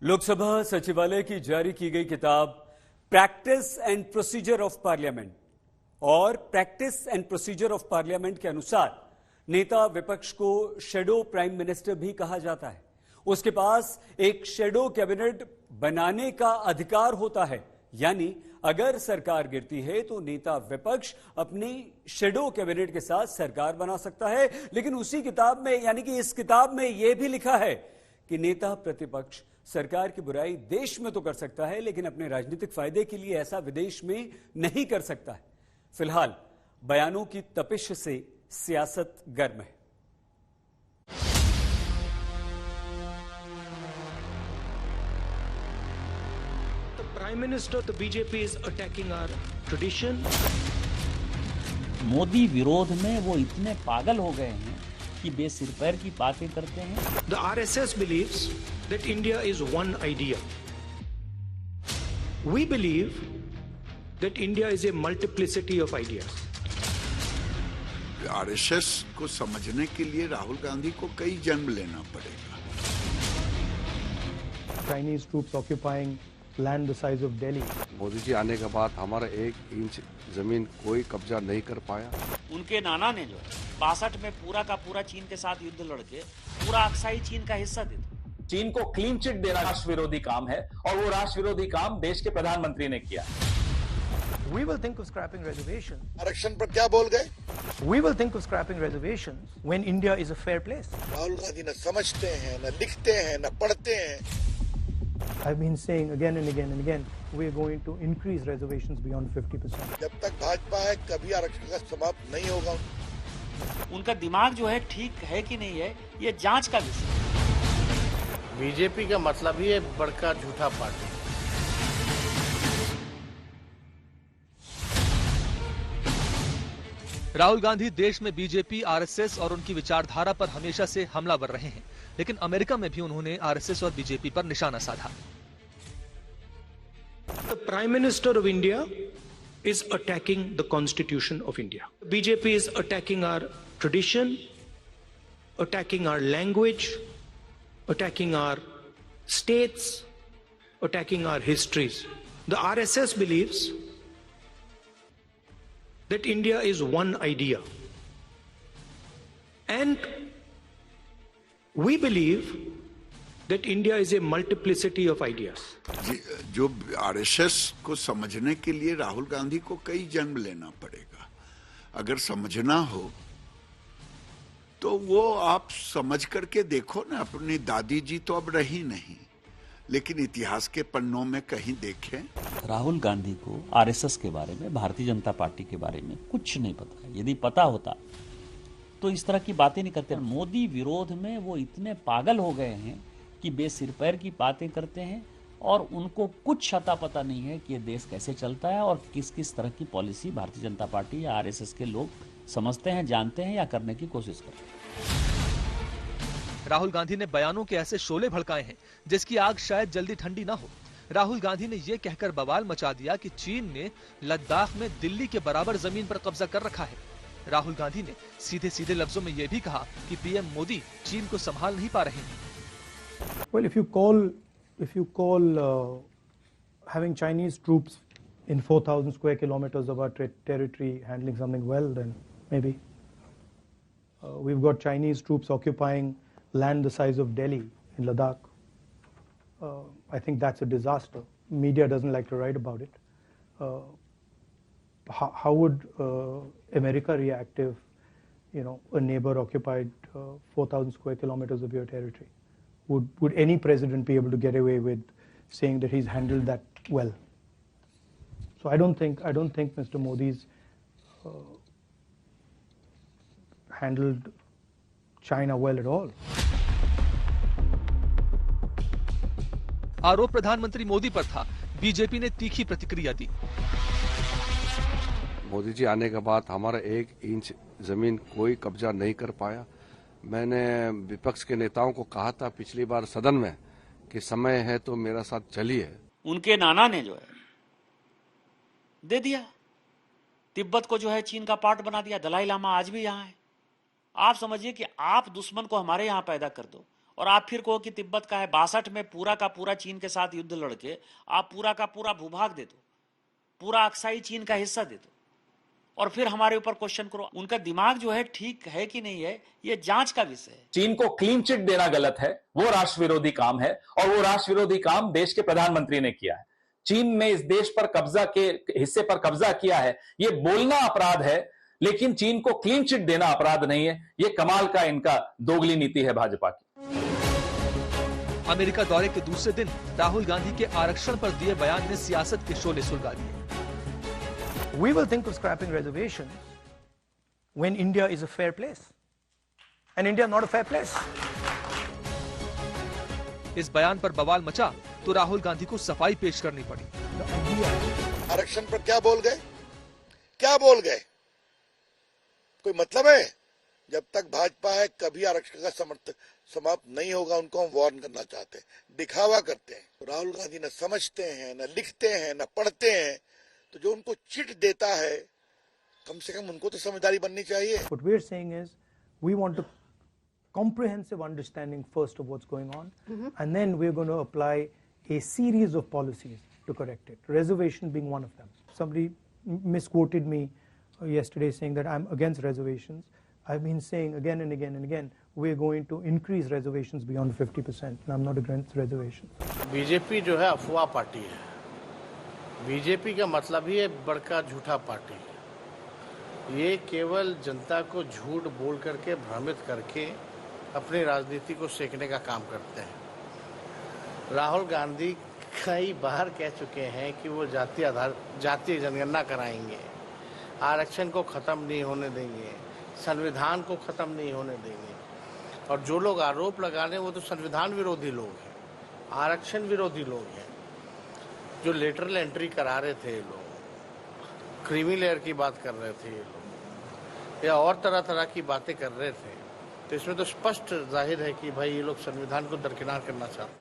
लोकसभा सचिवालय की जारी की गई किताब practice and procedure of parliament और practice and procedure of parliament के अनुसार नेता विपक्ष को शैडो प्राइम मिनिस्टर भी कहा जाता है। उसके पास एक शैडो कैबिनेट बनाने का अधिकार होता है, यानी अगर सरकार गिरती है तो नेता विपक्ष अपनी शैडो कैबिनेट के साथ सरकार बना सकता है। लेकिन उसी किताब में, यानी कि इस किताब में यह भी लिखा है कि नेता प्रतिपक्ष सरकार की बुराई देश में तो कर सकता है, लेकिन अपने राजनीतिक फायदे के लिए ऐसा विदेश में नहीं कर सकता है। फिलहाल बयानों की तपिश से सियासत गर्म है। The Prime Minister, the BJP is attacking our tradition. Modi विरोध में वो इतने पागल हो गए हैं कि बेसिर पैर की बातें करते हैं। The RSS believes that India is one idea. We believe that India is a multiplicity of ideas. RSS को समझने के लिए राहुल गांधी को कई जन्म लेना पड़ेगा। Chinese troops occupying land the size of Delhi. Modi ji आने के बाद हमारा 1 इंच जमीन कोई कब्जा नहीं कर पाया। उनके नाना ने जो 62 में पूरा का पूरा चीन के साथ युद्ध लड़के पूरा अक्साई चीन का हिस्सा दे दिया। चीन को क्लीन चिट देना राष्ट्र विरोधी काम है और वो राष्ट्र विरोधी काम देश के प्रधानमंत्री ने किया। We will think of scrapping reservations. आरक्षण पर क्या बोल गए? We will think of scrapping reservations when India is a fair place. Rahul Gandhi न समझते हैं, न लिखते हैं, न पढ़ते हैं। I've been saying again and again and again, we're going to increase reservations beyond 50%. जब तक भाजपा है कभी आरक्षण का समाप्त नहीं होगा। उनका दिमाग जो है ठीक है कि नहीं है, ये जांच का विषय। बीजेपी का मतलब ही है बड़का झूठा पार्टी। राहुल गांधी देश में बीजेपी, आरएसएस और उनकी विचारधारा पर हमेशा से हमलावर रहे हैं, लेकिन अमेरिका में भी उन्होंने आरएसएस और बीजेपी पर निशाना साधा। The Prime Minister of India is attacking the Constitution of India. BJP is attacking our tradition, attacking our language, attacking our states, attacking our histories. The RSS believes that India is one idea. And we believe that India is a multiplicity of ideas. जो RSS को समझने के लिए राहुल गांधी को कई जन्म लेना पड़ेगा। अगर समझना हो तो वो आप समझ करके देखो ना। अपनी दादी जी तो अब रही नहीं, लेकिन इतिहास के पन्नों में कहीं देखें। राहुल गांधी को आरएसएस के बारे में, भारतीय जनता पार्टी के बारे में कुछ नहीं पता है। यदि पता होता तो इस तरह की बातें नहीं करते। मोदी विरोध में वो इतने पागल हो गए हैं कि बेसिर पैर की बातें करते हैं और उनको कुछ अता पता नहीं है कि ये देश कैसे चलता है और किस किस तरह की पॉलिसी भारतीय जनता पार्टी या आरएसएस के लोग समझते हैं, जानते हैं या करने की कोशिश करते हैं। राहुल गांधी ने बयानों के ऐसे शोले भड़काए हैं जिसकी आग शायद जल्दी ठंडी ना हो। राहुल गांधी ने यह कहकर बवाल मचा दिया कि चीन ने लद्दाख में दिल्ली के बराबर जमीन पर कब्जा कर रखा है। राहुल गांधी ने सीधे सीधे लफ्जों में यह भी कहा कि पीएम मोदी चीन को संभाल नहीं पा रहे हैं। Well, if you call having Chinese troops in 4,000 square kilometers of our territory handling something well, then maybe. We've got Chinese troops occupying land the size of Delhi in Ladakh. I think that's a disaster. Media doesn't like to write about it. How would America react if, a neighbor occupied 4,000 square kilometers of your territory? Would any president be able to get away with saying that he's handled that well? So I don't think Mr. Modi's handled China well at all. आरोप प्रधानमंत्री मोदी पर था। BJP ने तीखी प्रतिक्रिया दी। मोदी जी आने के बाद हमारा 1 इंच जमीन कोई कब्जा नहीं कर पाया। मैंने विपक्ष के नेताओं को कहा था पिछली बार सदन में कि समय है तो मेरा साथ चलिए। उनके नाना ने जो है दे दिया, तिब्बत को जो है चीन का पार्ट बना दिया। दलाई लामा आज भी यहाँ है। आप समझिए कि आप दुश्मन को हमारे यहाँ पैदा कर दो और आप फिर कहो कि तिब्बत का है, 62 में पूरा का पूरा चीन के साथ युद्ध लड़के आप पूरा का पूरा भूभाग दे दो, पूरा अक्साई चीन का हिस्सा दे दो, और फिर हमारे ऊपर क्वेश्चन करो। उनका दिमाग जो है ठीक है कि नहीं है, ये जांच का विषय है। चीन को क्लीन चिट देना गलत है, वो राष्ट्र विरोधी काम है, और वो राष्ट्र विरोधी काम देश के प्रधानमंत्री ने किया है। चीन ने इस देश पर कब्जा के हिस्से पर कब्जा किया है, ये बोलना अपराध है, लेकिन चीन को क्लीन चिट देना अपराध नहीं है। ये कमाल का इनका दोगली नीति है भाजपा की। अमेरिका दौरे के दूसरे दिन राहुल गांधी के आरक्षण पर दिए बयान ने सियासत के शोले सुलगा दिए। We will think of scrapping reservations when India is a fair place. And India is not a fair place. इस बयान पर बवाल मचा तो राहुल गांधी को सफाई पेश करनी पड़ी। आरक्षण पर क्या बोल गए? क्या बोल गए? कोई मतलब है? जब तक भाजपा है कभी आरक्षण का समर्थन समाप्त नहीं होगा, उनको हम वार्न करना चाहते हैं। दिखावा करते हैं। राहुल गांधी न समझते हैं, न लिखते हैं, न पढ़ते हैं, तो जो उनको चिट देता है कम से कम उनको तो समझदारी बननी चाहिए। What we're saying is we want a comprehensive understanding first of what's going on, and then we're going to apply a series of policies to correct it, reservation being one of them. Somebody misquoted me yesterday saying that I'm against reservations. I've been saying again and again and again we're going to increase reservations beyond 50%, and I'm not against reservations. BJP जो है अफवाह party है। BJP का मतलब ही है बड़का झूठा party है। ये केवल जनता को झूठ बोल करके भ्रमित करके अपनी राजनीति को सेकने का काम करते हैं। राहुल गांधी कई बार कह चुके हैं कि वो जातीय जनगणना कराएंगे, आरक्षण को ख़त्म नहीं होने देंगे, संविधान को ख़त्म नहीं होने देंगे। और जो लोग आरोप लगा रहे हैं वो तो संविधान विरोधी लोग हैं, आरक्षण विरोधी लोग हैं। जो लेटरल एंट्री करा रहे थे ये लोग, क्रीमी लेयर की बात कर रहे थे ये लोग, या और तरह तरह की बातें कर रहे थे, तो इसमें तो स्पष्ट जाहिर है कि भाई ये लोग संविधान को दरकिनार करना चाहते हैं।